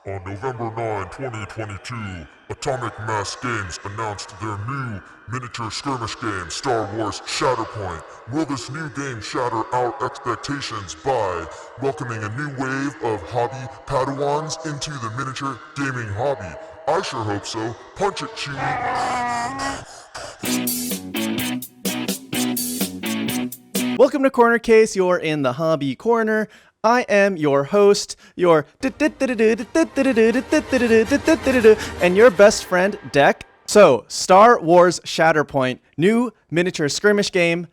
On November 9, 2022, Atomic Mass Games announced their new miniature skirmish game, Star Wars Shatterpoint. Will this new game shatter our expectations by welcoming a new wave of hobby Padawans into the miniature gaming hobby? I sure hope so. Punch it, Chewie. Welcome to Corner Case, you're in the hobby corner. I am your host, and your best friend, Deck. So, Star Wars Shatterpoint, new miniature skirmish game.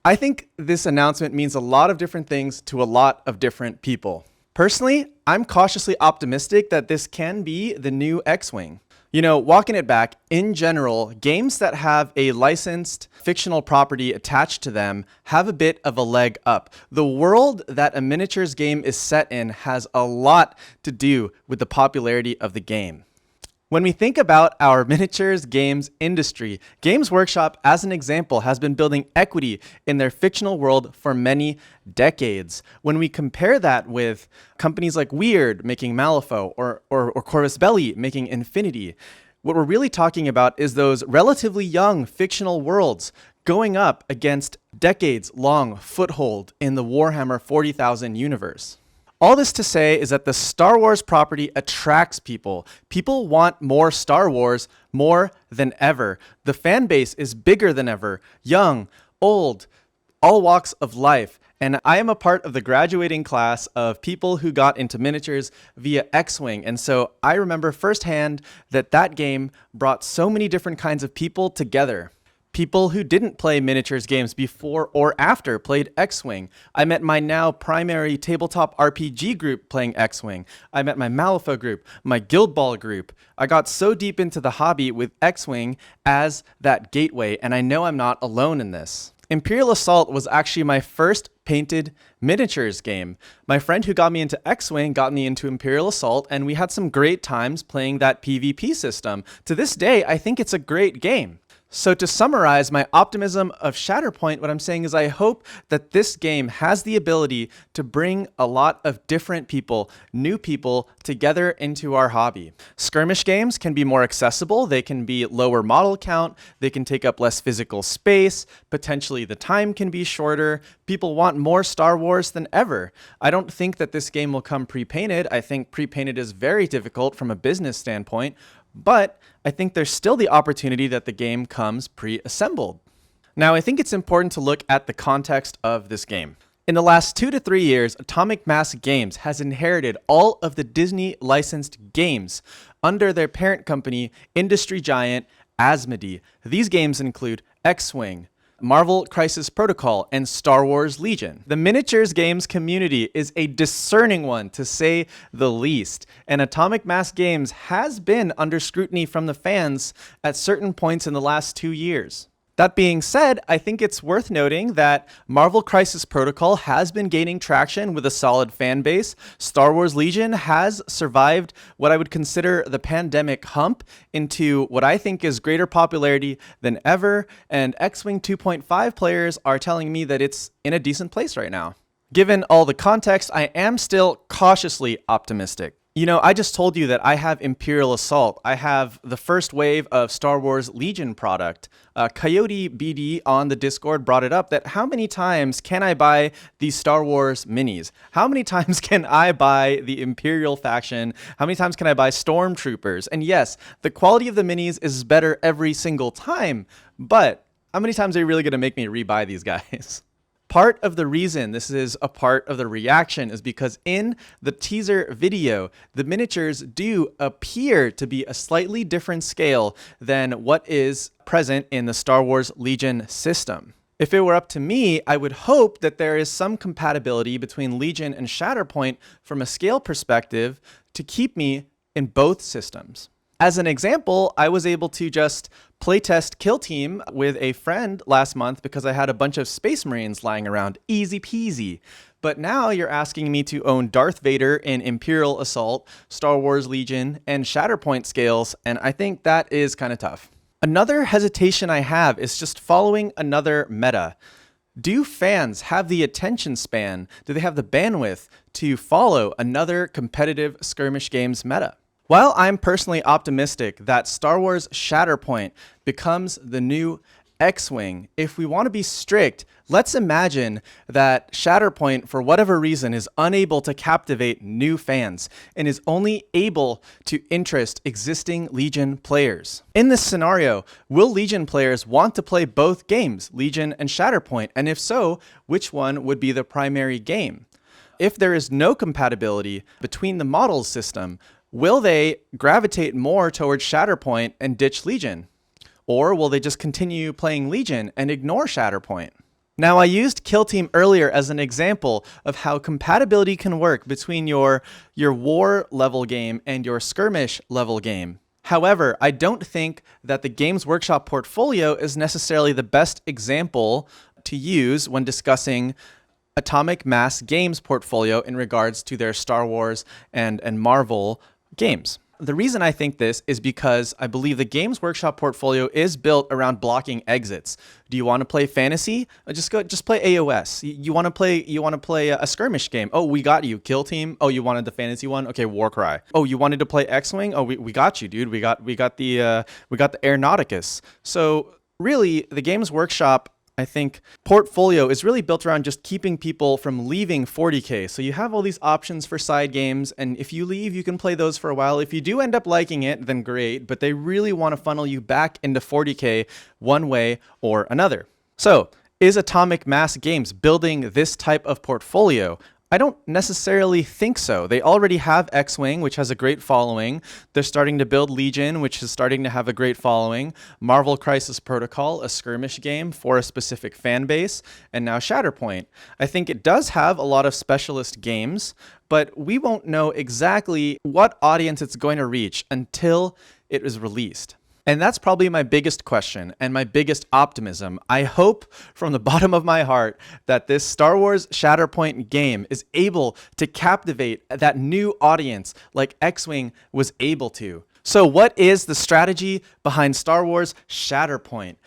I think this announcement means a lot of different things to a lot of different people. Personally, I'm cautiously optimistic that this can be the new X-Wing. You know, walking it back, in general, games that have a licensed fictional property attached to them have a bit of a leg up. The world that a miniatures game is set in has a lot to do with the popularity of the game. When we think about our miniatures games industry, Games Workshop, as an example, has been building equity in their fictional world for many decades. When we compare that with companies like Weird making Malifaux or Corvus Belli making Infinity, what we're really talking about is those relatively young fictional worlds going up against decades-long foothold in the Warhammer 40,000 universe. All this to say is that the Star Wars property attracts people. People want more Star Wars more than ever. The fan base is bigger than ever. Young, old, all walks of life. And I am a part of the graduating class of people who got into miniatures via X-Wing. And so I remember firsthand that game brought so many different kinds of people together. People who didn't play miniatures games before or after played X-Wing. I met my now primary tabletop RPG group playing X-Wing. I met my Malifaux group, my Guild Ball group. I got so deep into the hobby with X-Wing as that gateway, and I know I'm not alone in this. Imperial Assault was actually my first painted miniatures game. My friend who got me into X-Wing got me into Imperial Assault, and we had some great times playing that PvP system. To this day, I think it's a great game. So to summarize my optimism of Shatterpoint, what I'm saying is I hope that this game has the ability to bring a lot of different people, new people, together into our hobby. Skirmish games can be more accessible, they can be lower model count, they can take up less physical space, potentially the time can be shorter. People want more Star Wars than ever. I don't think that this game will come pre-painted. I think pre-painted is very difficult from a business standpoint. But I think there's still the opportunity that the game comes pre-assembled. Now, I think it's important to look at the context of this game. In the last 2 to 3 years, Atomic Mass Games has inherited all of the Disney licensed games under their parent company, industry giant ASMODEE. These games include X-Wing, Marvel Crisis Protocol, and Star Wars Legion. The miniatures games community is a discerning one, to say the least, and Atomic Mass Games has been under scrutiny from the fans at certain points in the last 2 years. That being said, I think it's worth noting that Marvel Crisis Protocol has been gaining traction with a solid fan base. Star Wars Legion has survived what I would consider the pandemic hump into what I think is greater popularity than ever, and X-Wing 2.5 players are telling me that it's in a decent place right now. Given all the context, I am still cautiously optimistic. You know, I just told you that I have Imperial Assault. I have the first wave of Star Wars Legion product. Coyote BD on the Discord brought it up that how many times can I buy these Star Wars minis? How many times can I buy the Imperial faction? How many times can I buy Stormtroopers? And yes, the quality of the minis is better every single time, but how many times are you really going to make me rebuy these guys? Part of the reason this is a part of the reaction is because in the teaser video, the miniatures do appear to be a slightly different scale than what is present in the Star Wars Legion system. If it were up to me, I would hope that there is some compatibility between Legion and Shatterpoint from a scale perspective to keep me in both systems. As an example, I was able to just playtest Kill Team with a friend last month because I had a bunch of Space Marines lying around. Easy peasy. But now you're asking me to own Darth Vader in Imperial Assault, Star Wars Legion, and Shatterpoint scales, and I think that is kind of tough. Another hesitation I have is just following another meta. Do fans have the attention span? Do they have the bandwidth to follow another competitive skirmish games meta? While I'm personally optimistic that Star Wars Shatterpoint becomes the new X-Wing, if we want to be strict, let's imagine that Shatterpoint, for whatever reason, is unable to captivate new fans and is only able to interest existing Legion players. In this scenario, will Legion players want to play both games, Legion and Shatterpoint? And if so, which one would be the primary game? If there is no compatibility between the models system, will they gravitate more towards Shatterpoint and ditch Legion? Or will they just continue playing Legion and ignore Shatterpoint? Now, I used Kill Team earlier as an example of how compatibility can work between your war level game and your skirmish level game. However, I don't think that the Games Workshop portfolio is necessarily the best example to use when discussing Atomic Mass Games portfolio in regards to their Star Wars and Marvel games. The reason I think this is because I believe the Games Workshop portfolio is built around blocking exits. Do you want to play fantasy? Just play AOS. You want to play a skirmish game? Oh, we got you. Kill Team. Oh, you wanted the fantasy one? Okay, Warcry. Oh, you wanted to play X-Wing? Oh, we got you, dude. We got the Aeronauticus. So really, the Games Workshop, I think, portfolio is really built around just keeping people from leaving 40K. So you have all these options for side games, and if you leave, you can play those for a while. If you do end up liking it, then great, but they really want to funnel you back into 40K one way or another. So, is Atomic Mass Games building this type of portfolio? I don't necessarily think so. They already have X-Wing, which has a great following. They're starting to build Legion, which is starting to have a great following. Marvel Crisis Protocol, a skirmish game for a specific fan base. And now Shatterpoint. I think it does have a lot of specialist games, but we won't know exactly what audience it's going to reach until it is released. And that's probably my biggest question and my biggest optimism. I hope from the bottom of my heart that this Star Wars Shatterpoint game is able to captivate that new audience like X-Wing was able to. So what is the strategy behind Star Wars Shatterpoint?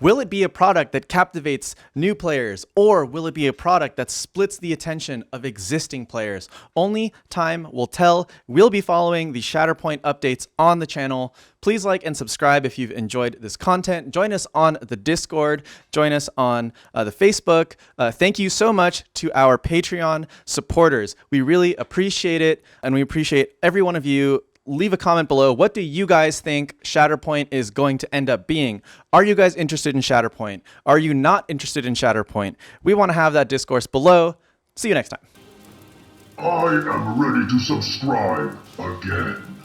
Will it be a product that captivates new players, or will it be a product that splits the attention of existing players? Only time will tell. We'll be following the Shatterpoint updates on the channel. Please like and subscribe if you've enjoyed this content. Join us on the Discord. Join us on the Facebook. Thank you so much to our Patreon supporters. We really appreciate it, and we appreciate every one of you. Leave a comment below. What do you guys think Shatterpoint is going to end up being? Are you guys interested in Shatterpoint? Are you not interested in Shatterpoint? We want to have that discourse below. See you next time. I am ready to subscribe again.